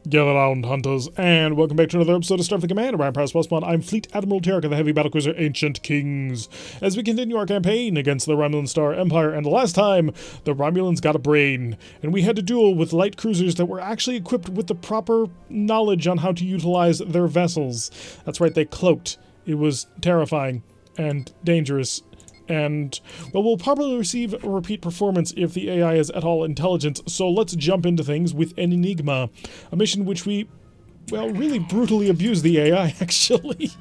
Gather round, hunters, and welcome back to another episode of Starfleet Command. Orion Pirates Plus One. I'm Fleet Admiral Tarek of the heavy battlecruiser Ancient Kings, as we continue our campaign against the Romulan Star Empire. And the last time, the Romulans got a brain, and we had to duel with light cruisers that were actually equipped with the proper knowledge on how to utilize their vessels. That's right, they cloaked. It was terrifying and dangerous. And, well, we'll probably receive a repeat performance if the AI is at all intelligent, so let's jump into things with an Enigma. A mission which we, well, really brutally abuse the AI, actually.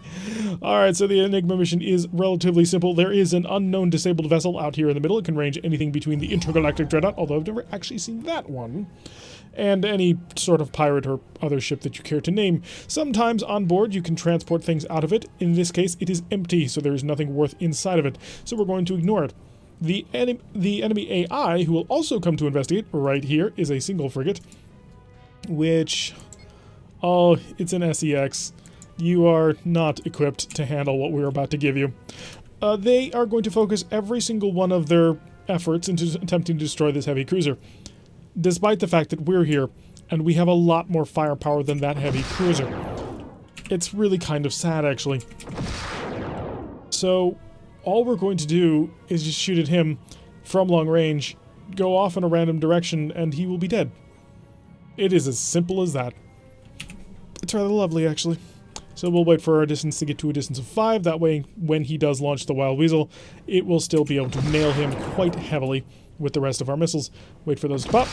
Alright, so the Enigma mission is relatively simple. There is an unknown disabled vessel out here in the middle. It can range anything between the Intergalactic Dreadnought, although I've never actually seen that one, and any sort of pirate or other ship that you care to name. Sometimes on board you can transport things out of it. In this case it is empty, so there is nothing worth inside of it, so we're going to ignore it. The enemy AI, who will also come to investigate right here, is a single frigate, which, oh, it's an SEX. You are not equipped to handle what we're about to give you. They are going to focus every single one of their efforts into attempting to destroy this heavy cruiser, despite the fact that we're here, and we have a lot more firepower than that heavy cruiser. It's really kind of sad, actually. So, all we're going to do is just shoot at him from long range, go off in a random direction, and he will be dead. It is as simple as that. It's rather lovely, actually. So we'll wait for our distance to get to a distance of 5, that way when he does launch the Wild Weasel, it will still be able to nail him quite heavily with the rest of our missiles. Wait for those to pop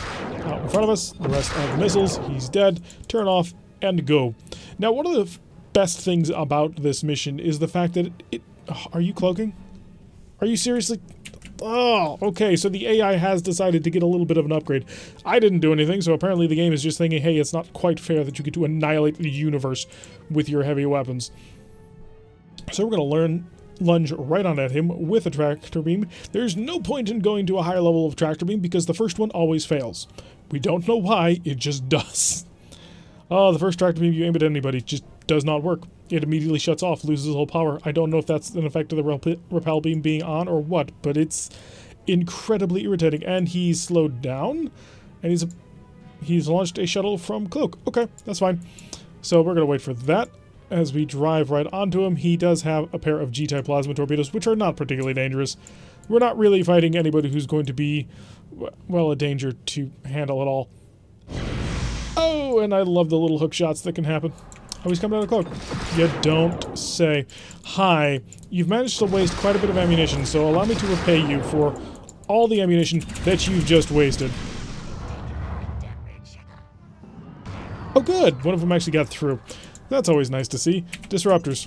out in front of us. The rest of the missiles, he's dead. Turn off and go. Now, one of the best things about this mission is the fact that are you cloaking? Are you seriously? Oh, okay, so the AI has decided to get a little bit of an upgrade. I didn't do anything, so apparently the game is just thinking, hey, it's not quite fair that you get to annihilate the universe with your heavy weapons. So we're going to lunge right on at him with a tractor beam. There's no point in going to a higher level of tractor beam because the first one always fails. We don't know why, it just does. Oh, the first tractor beam you aim at anybody just does not work. It immediately shuts off, loses all power. I don't know if that's an effect of the repel beam being on or what, but it's incredibly irritating. And he's slowed down, and he's launched a shuttle from Cloak. Okay, that's fine. So we're going to wait for that. As we drive right onto him, he does have a pair of G-type plasma torpedoes, which are not particularly dangerous. We're not really fighting anybody who's going to be, well, a danger to handle at all. Oh, and I love the little hook shots that can happen. Oh, he's coming out of the cloak. You don't say. Hi, you've managed to waste quite a bit of ammunition, so allow me to repay you for all the ammunition that you've just wasted. Oh, good. One of them actually got through. That's always nice to see. Disruptors.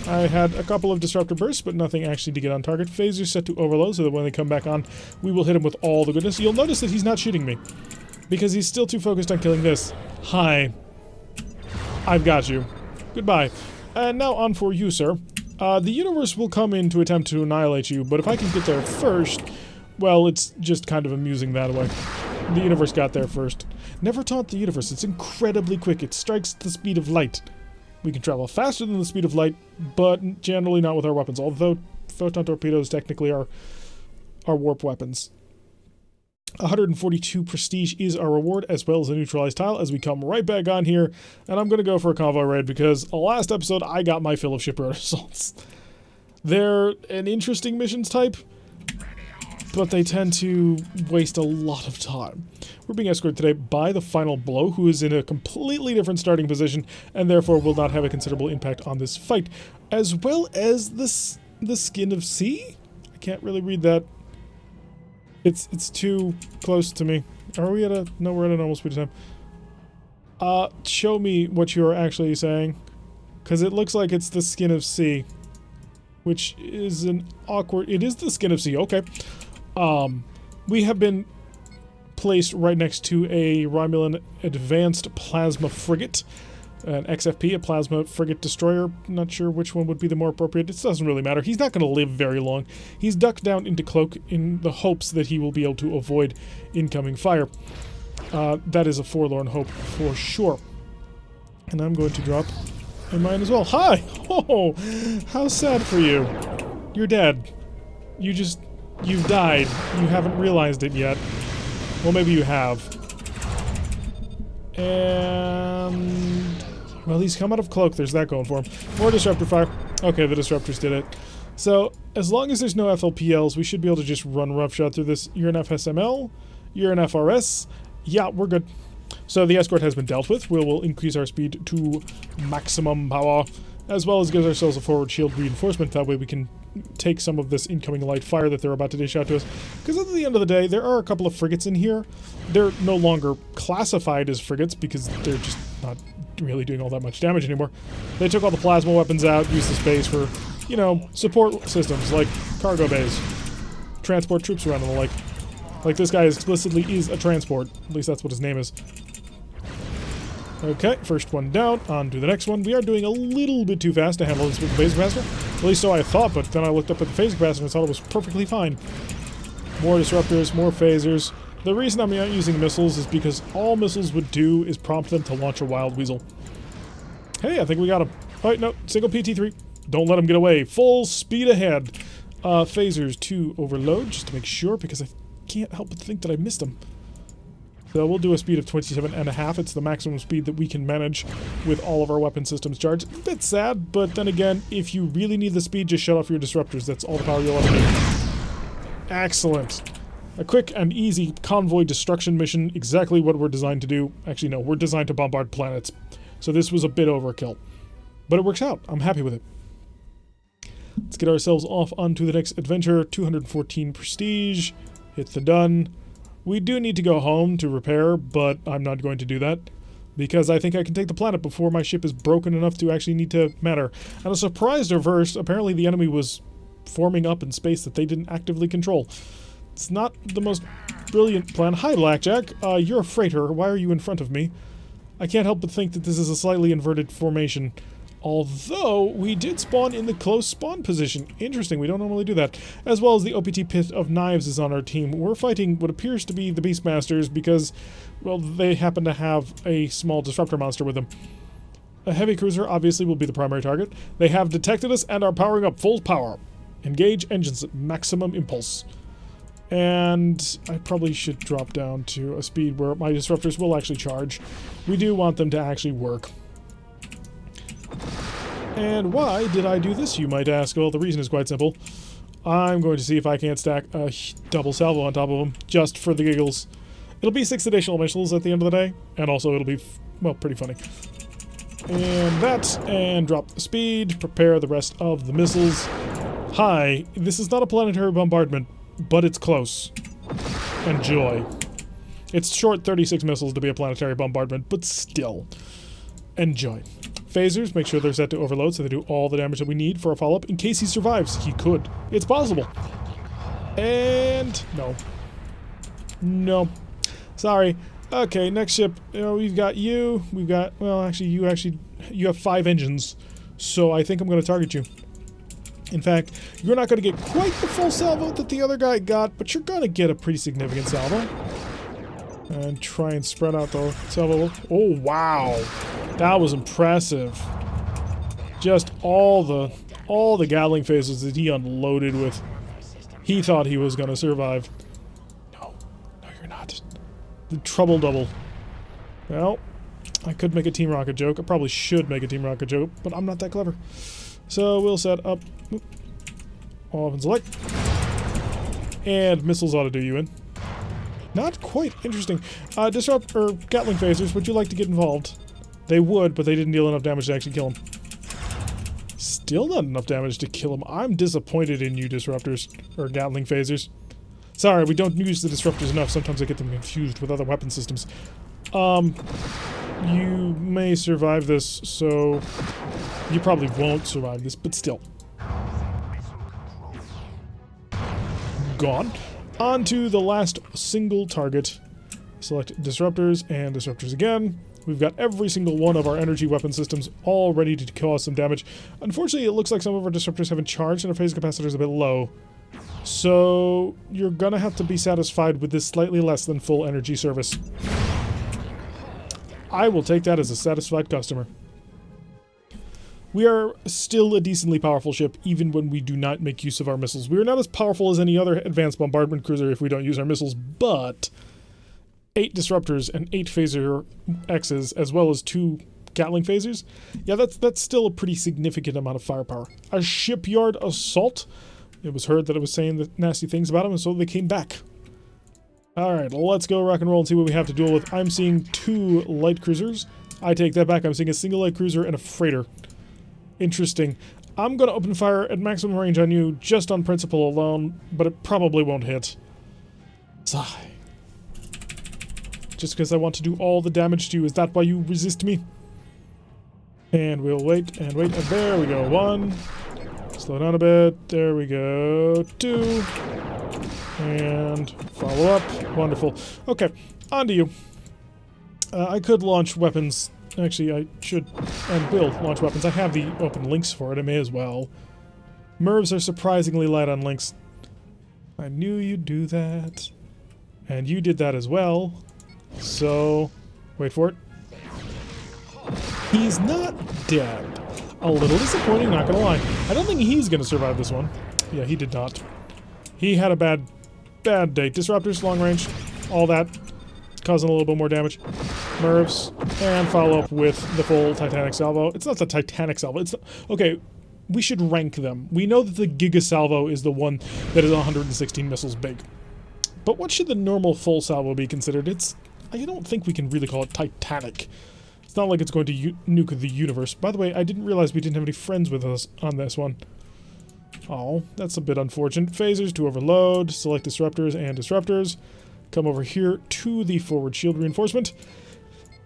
I had a couple of disruptor bursts, but nothing actually to get on target. Phasers set to overload so that when they come back on, we will hit him with all the goodness. You'll notice that he's not shooting me, because he's still too focused on killing this. Hi. I've got you. Goodbye. And now on for you, sir. The universe will come in to attempt to annihilate you, but if I can get there first, well, it's just kind of amusing that way. The universe got there first. Never taunt the universe. It's incredibly quick. It strikes the speed of light. We can travel faster than the speed of light, but generally not with our weapons, although photon torpedoes technically are warp weapons. 142 prestige is our reward, as well as a neutralized tile, as we come right back on here, and I'm going to go for a convoy raid, because last episode I got my fill of shipyard assaults. They're an interesting missions type, but they tend to waste a lot of time. We're being escorted today by the Final Blow, who is in a completely different starting position, and therefore will not have a considerable impact on this fight, as well as the Skin of Sea? I can't really read that. It's too close to me. Are we at a... No, we're at a normal speed of time. Show me what you're actually saying, because it looks like it's the Skin of Sea, which is an awkward... It is the Skin of Sea, okay. We have been placed right next to a Romulan Advanced Plasma Frigate, an XFP, a Plasma Frigate Destroyer. Not sure which one would be the more appropriate. It doesn't really matter. He's not going to live very long. He's ducked down into Cloak in the hopes that he will be able to avoid incoming fire. That is a forlorn hope for sure. And I'm going to drop in mine as well. Hi! Oh, how sad for you. You're dead. You've died. You haven't realized it yet. Well, maybe you have. And Well, he's come out of cloak. There's that going for him. More disruptor fire. Okay, the disruptors did it. So, as long as there's no FLPLs, we should be able to just run roughshod through this. You're an FSML. You're an FRS. Yeah, we're good. So the escort has been dealt with. We will increase our speed to maximum power, as well as give ourselves a forward shield reinforcement. That way we can take some of this incoming light fire that they're about to dish out to us. Because at the end of the day, there are a couple of frigates in here. They're no longer classified as frigates because they're just not really doing all that much damage anymore. They took all the plasma weapons out, used the space for, you know, support systems like cargo bays, transport troops around and the like. Like this guy explicitly is a transport. At least that's what his name is. Okay, first one down. On to the next one. We are doing a little bit too fast to handle this with the phase capacitor. At least so I thought, but then I looked up at the phase capacitor and thought it was perfectly fine. More disruptors, more phasers. The reason I'm not using missiles is because all missiles would do is prompt them to launch a wild weasel. Hey, I think we got him. Oh, wait, no, single PT3. Don't let him get away. Full speed ahead. Phasers to overload, just to make sure, because I can't help but think that I missed them. So we'll do a speed of 27.5. It's the maximum speed that we can manage with all of our weapon systems charged. A bit sad, but then again, if you really need the speed, just shut off your disruptors. That's all the power you'll ever need. Excellent. A quick and easy convoy destruction mission. Exactly what we're designed to do. Actually, no, we're designed to bombard planets. So this was a bit overkill. But it works out. I'm happy with it. Let's get ourselves off onto the next adventure. 214 prestige. Hit the done. We do need to go home to repair, but I'm not going to do that because I think I can take the planet before my ship is broken enough to actually need to matter. And a surprise reverse, apparently the enemy was forming up in space that they didn't actively control. It's not the most brilliant plan. Hi, Blackjack. You're a freighter. Why are you in front of me? I can't help but think that this is a slightly inverted formation. Although, we did spawn in the close spawn position. Interesting, we don't normally do that. As well as the OPT Pit of Knives is on our team. We're fighting what appears to be the Beastmasters because, well, they happen to have a small disruptor monster with them. A heavy cruiser obviously will be the primary target. They have detected us and are powering up full power. Engage engines at maximum impulse. And I probably should drop down to a speed where my disruptors will actually charge. We do want them to actually work. And why did I do this, you might ask? Well, the reason is quite simple. I'm going to see if I can't stack a double salvo on top of them, just for the giggles. It'll be 6 additional missiles at the end of the day, and also it'll be, well, pretty funny. And that, and drop the speed, prepare the rest of the missiles. Hi, this is not a planetary bombardment, but it's close. Enjoy. It's short 36 missiles to be a planetary bombardment, but still. Enjoy. Phasers, make sure they're set to overload so they do all the damage that we need for a follow-up. In case he survives, he could. It's possible. And no. No. Sorry. Okay, next ship. We've got you. We've got, well, actually, you have 5 engines. So I think I'm going to target you. In fact, you're not going to get quite the full salvo that the other guy got, but you're going to get a pretty significant salvo. And try and spread out the salvo. Oh, wow. That was impressive. Just all the Gatling phases that he unloaded with. He thought he was going to survive. No, you're not. The trouble double. Well, I could make a Team Rocket joke. I probably should make a Team Rocket joke, but I'm not that clever. So we'll set up all weapons select. And missiles ought to do you in. Not quite interesting. Disrupt or Gatling phasers, would you like to get involved? They would, but they didn't deal enough damage to actually kill him. Still not enough damage to kill him. I'm disappointed in you, disruptors or Gatling phasers. Sorry, we don't use the disruptors enough. Sometimes I get them confused with other weapon systems. You may survive this, so you probably won't survive this, but still. Gone. On to the last single target. Select disruptors and disruptors again. We've got every single one of our energy weapon systems all ready to cause some damage. Unfortunately, it looks like some of our disruptors haven't charged and our phase capacitor is a bit low. So you're gonna have to be satisfied with this slightly less than full energy service. I will take that as a satisfied customer. We are still a decently powerful ship, even when we do not make use of our missiles. We are not as powerful as any other advanced bombardment cruiser if we don't use our missiles, but 8 disruptors and 8 phaser X's, as well as 2 Gatling phasers. Yeah, that's still a pretty significant amount of firepower. A shipyard assault. It was heard that it was saying the nasty things about them, and so they came back. Alright, let's go rock and roll and see what we have to deal with. I'm seeing 2 light cruisers. I take that back. I'm seeing a single light cruiser and a freighter. Interesting. I'm going to open fire at maximum range on you just on principle alone, but it probably won't hit. Sigh. Just because I want to do all the damage to you. Is that why you resist me? And we'll wait and wait. And there we go. 1. Slow down a bit. There we go. 2. And follow up. Wonderful. Okay, on to you. I could launch weapons. Actually, I should and will launch weapons. I have the open links for it. I may as well. Mervs are surprisingly light on links. I knew you'd do that. And you did that as well. So, wait for it. He's not dead. A little disappointing, not gonna lie. I don't think he's gonna survive this one. Yeah, he did not. He had a bad day. Disruptors, long range, all that. Causing a little bit more damage. Mervs, and follow up with the full Titanic salvo. It's not the Titanic salvo. It's okay, we should rank them. We know that the Giga salvo is the one that is 116 missiles big. But what should the normal full salvo be considered? I don't think we can really call it Titanic. It's not like it's going to nuke the universe. By the way, I didn't realize we didn't have any friends with us on this one. Oh, that's a bit unfortunate. Phasers to overload. Select disruptors and disruptors. Come over here to the forward shield reinforcement.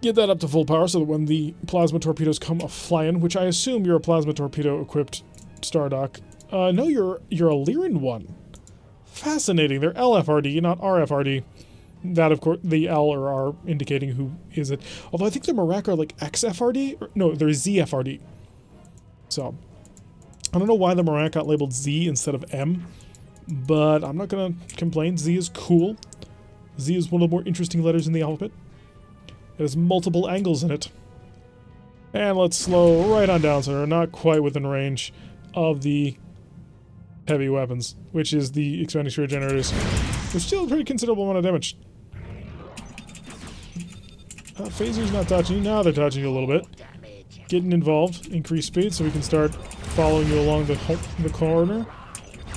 Get that up to full power so that when the plasma torpedoes come a-flying, which I assume you're a plasma torpedo-equipped Stardock. No, you're a Lyran one. Fascinating. They're LFRD, not RFRD. That, of course, the L or R indicating who is it. Although I think the Maraka are like XFRD? No, they're ZFRD. So, I don't know why the Maraka got labeled Z instead of M, but I'm not going to complain. Z is cool. Z is one of the more interesting letters in the alphabet. It has multiple angles in it. And let's slow right on down so we're not quite within range of the heavy weapons, which is the expanding sphere generators. There's still a pretty considerable amount of damage. Phaser's not touching you. Now they're touching you a little bit. Getting involved. Increase speed so we can start following you along the corner.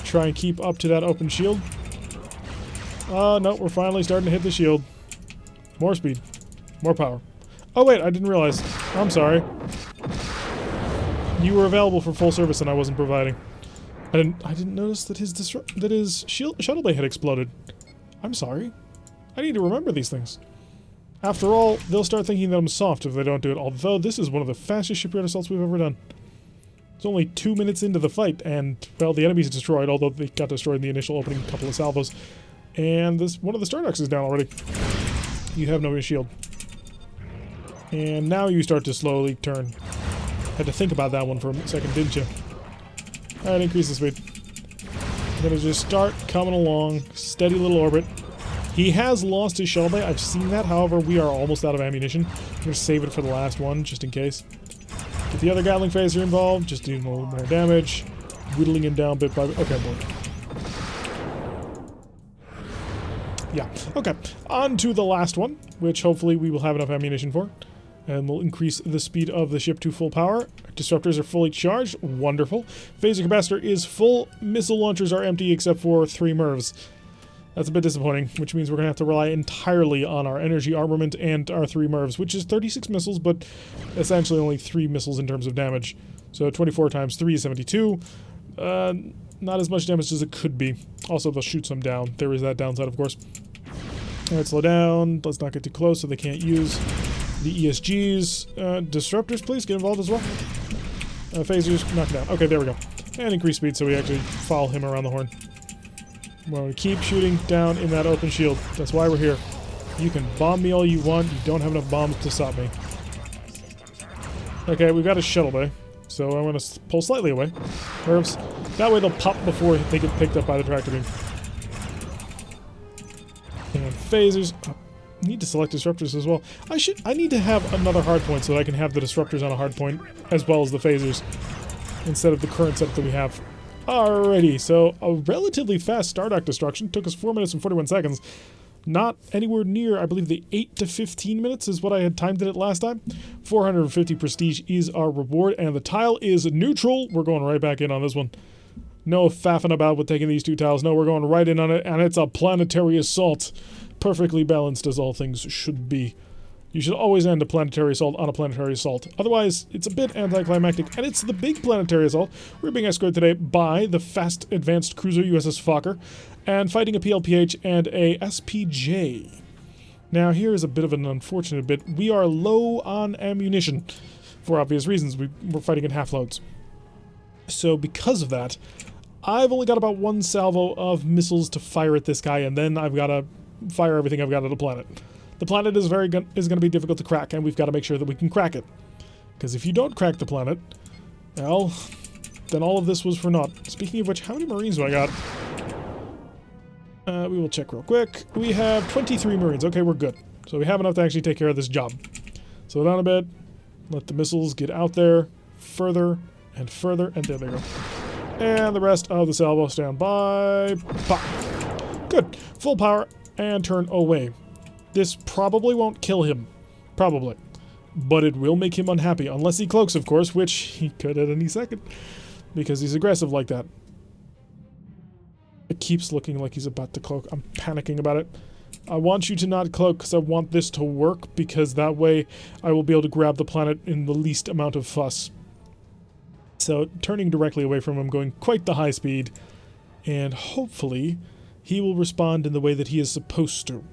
Try and keep up to that open shield. No, we're finally starting to hit the shield. More speed. More power. Oh wait, I didn't realize. I'm sorry. You were available for full service and I wasn't providing. I didn't notice that his shuttle bay had exploded. I'm sorry. I need to remember these things. After all, they'll start thinking that I'm soft if they don't do it, although this is one of the fastest shipyard assaults we've ever done. It's only 2 minutes into the fight, and, well, the enemy's destroyed, although they got destroyed in the initial opening couple of salvos. And one of the Stardocks is down already. You have no shield. And now you start to slowly turn. Had to think about that one for a second, didn't you? Alright, increase the speed. I'm gonna just start coming along. Steady little orbit. He has lost his shell bay. I've seen that. However, we are almost out of ammunition. I'm gonna save it for the last one, just in case. Get the other Gatling phaser involved. Just doing a little more damage. Whittling him down bit by bit. Okay, boy. Yeah. Okay. On to the last one, which hopefully we will have enough ammunition for. And we'll increase the speed of the ship to full power. Disruptors are fully charged. Wonderful. Phaser capacitor is full. Missile launchers are empty except for 3 Mervs. That's a bit disappointing, which means we're going to have to rely entirely on our energy armament and our 3 Mervs, which is 36 missiles, but essentially only 3 missiles in terms of damage. So 24 times 3 is 72. Not as much damage as it could be. Also, they'll shoot some down. There is that downside, of course. Alright, slow down. Let's not get too close so they can't use the ESGs. Disruptors, please, get involved as well. Phasers, knock down. Okay, there we go. And increase speed so we actually follow him around the horn. We're going to keep shooting down in that open shield. That's why we're here. You can bomb me all you want. You don't have enough bombs to stop me. Okay, we've got a shuttle bay. So I'm going to pull slightly away. Mervs. That way they'll pop before they get picked up by the tractor beam. And phasers. I need to select disruptors as well. I need to have another hard point so that I can have the disruptors on a hard point as well as the phasers instead of the current setup that we have. Alrighty, so a relatively fast Stardock destruction. Took us 4 minutes and 41 seconds. Not anywhere near, I believe the 8 to 15 minutes is what I had timed it last time. 450 prestige is our reward, and the tile is neutral. We're going right back in on this one. No faffing about with taking these 2 tiles. No, we're going right in on it, and it's a planetary assault. Perfectly balanced as all things should be. You should always end a planetary assault on a planetary assault. Otherwise, it's a bit anticlimactic, and it's the big planetary assault. We're being escorted today by the fast advanced cruiser USS Fokker, and fighting a PLPH and a SPJ. Now, here is a bit of an unfortunate bit. We are low on ammunition, for obvious reasons. We're fighting in half loads. So, because of that, I've only got about 1 salvo of missiles to fire at this guy, and then I've got to fire everything I've got at the planet. The planet is going to be difficult to crack, and we've got to make sure that we can crack it. Because if you don't crack the planet, well, then all of this was for naught. Speaking of which, how many Marines do I got? We will check real quick. We have 23 Marines. Okay, we're good. So we have enough to actually take care of this job. Slow down a bit. Let the missiles get out there further and further, and there they go. And the rest of the salvo stand by. Pop. Good. Full power and turn away. This probably won't kill him. Probably. But it will make him unhappy. Unless he cloaks, of course, which he could at any second. Because he's aggressive like that. It keeps looking like he's about to cloak. I'm panicking about it. I want you to not cloak because I want this to work. Because that way I will be able to grab the planet in the least amount of fuss. So turning directly away from him, going quite the high speed. And hopefully he will respond in the way that he is supposed to.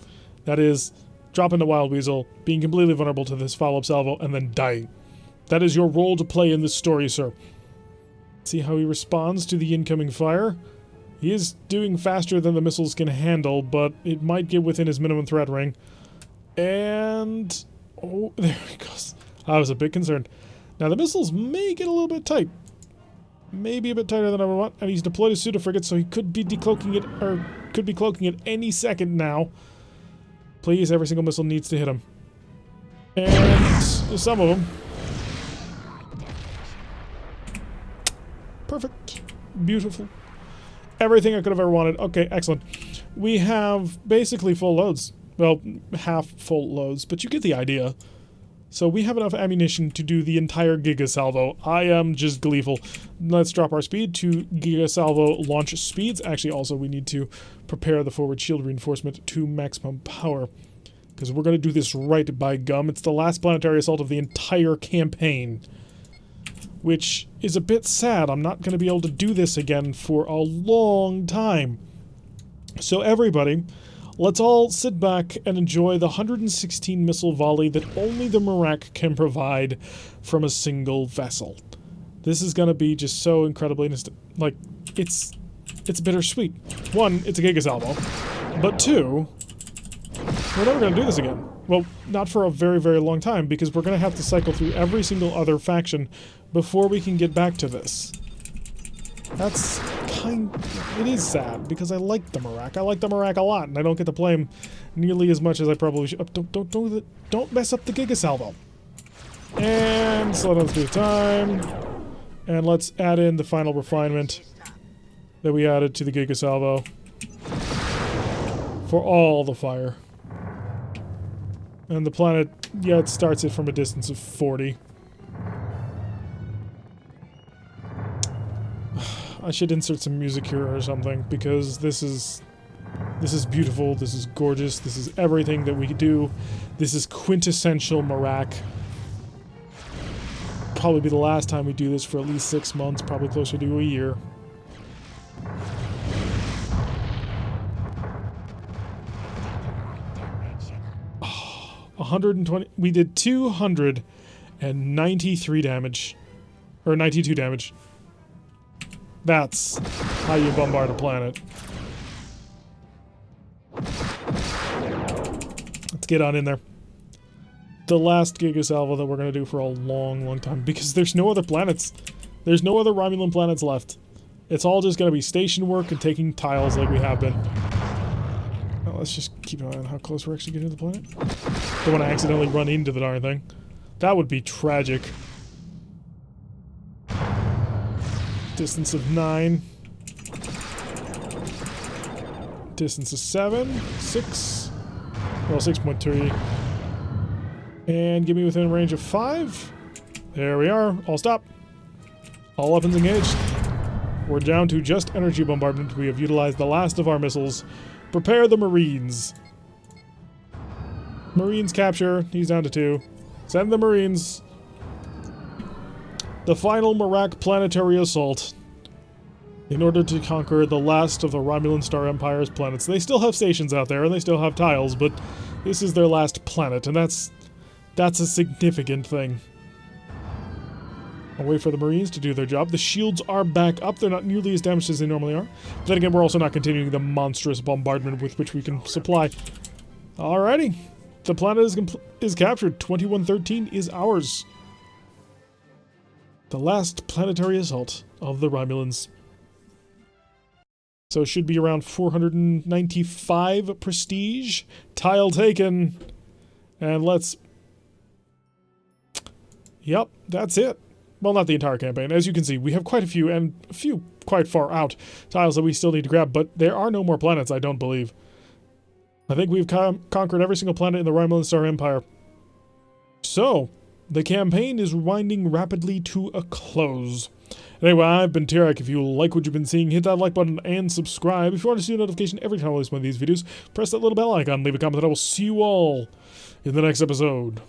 That is, dropping the Wild Weasel, being completely vulnerable to this follow-up salvo, and then dying. That is your role to play in this story, sir. See how he responds to the incoming fire? He is doing faster than the missiles can handle, but it might get within his minimum threat ring. And... oh, there he goes. I was a bit concerned. Now, the missiles may get a little bit tight. Maybe a bit tighter than I would want. And he's deployed his pseudo-frigate, so he could be decloaking it, or could be cloaking it any second now. Please, every single missile needs to hit him. And some of them. Perfect. Beautiful. Everything I could have ever wanted. Okay, excellent. We have basically full loads. Well, half full loads, but you get the idea. So we have enough ammunition to do the entire Giga Salvo. I am just gleeful. Let's drop our speed to Giga Salvo launch speeds. Actually, also we need to prepare the forward shield reinforcement to maximum power. Because we're going to do this right by gum. It's the last planetary assault of the entire campaign. Which is a bit sad. I'm not going to be able to do this again for a long time. So everybody, let's all sit back and enjoy the 116 missile volley that only the Merak can provide from a single vessel. This is going to be just so incredibly like, it's bittersweet. One, it's a Giga Salvo. But two, we're never going to do this again. Well, not for a very, very long time, because we're going to have to cycle through every single other faction before we can get back to this. That's it is sad, because I like the Merak. I like the Merak a lot, and I don't get to play him nearly as much as I probably should. Oh, don't mess up the Giga Salvo. And slow down through time. And let's add in the final refinement that we added to the Giga Salvo for all the fire. And the planet, yeah, it starts it from a distance of 40. I should insert some music here or something, because this is beautiful, this is gorgeous, this is everything that we could do. This is quintessential Merak. Probably be the last time we do this for at least 6 months, probably closer to a year. Oh, 120. We did 293 damage. Or 92 damage. That's how you bombard a planet. Let's get on in there. The last Giga Salvo that we're going to do for a long, long time, because there's no other planets. There's no other Romulan planets left. It's all just going to be station work and taking tiles like we have been. Now, let's just keep an eye on how close we're actually getting to the planet. Don't want to accidentally run into the darn thing. That would be tragic. Distance of 9. Distance of 7. 6. Well, 6.3. And get me within range of 5. There we are. All stop. All weapons engaged. We're down to just energy bombardment. We have utilized the last of our missiles. Prepare the Marines. Marines capture. He's down to 2. Send the Marines. The final Marak planetary assault. In order to conquer the last of the Romulan Star Empire's planets. They still have stations out there, and they still have tiles, but this is their last planet, and that's a significant thing. I'll wait for the Marines to do their job. The shields are back up. They're not nearly as damaged as they normally are. But then again, we're also not continuing the monstrous bombardment with which we can supply. Alrighty. The planet is captured. 2113 is ours. The last planetary assault of the Romulans. So it should be around 495 prestige. Tile taken. And let's... Yep, that's it. Well, not the entire campaign. As you can see, we have quite a few, and a few quite far out tiles that we still need to grab, but there are no more planets, I don't believe. I think we've conquered every single planet in the Romulan Star Empire. So, the campaign is winding rapidly to a close. Anyway, I've been Tarek. If you like what you've been seeing, hit that like button and subscribe. If you want to see a notification every time I release one of these videos, press that little bell icon, leave a comment, and I will see you all in the next episode.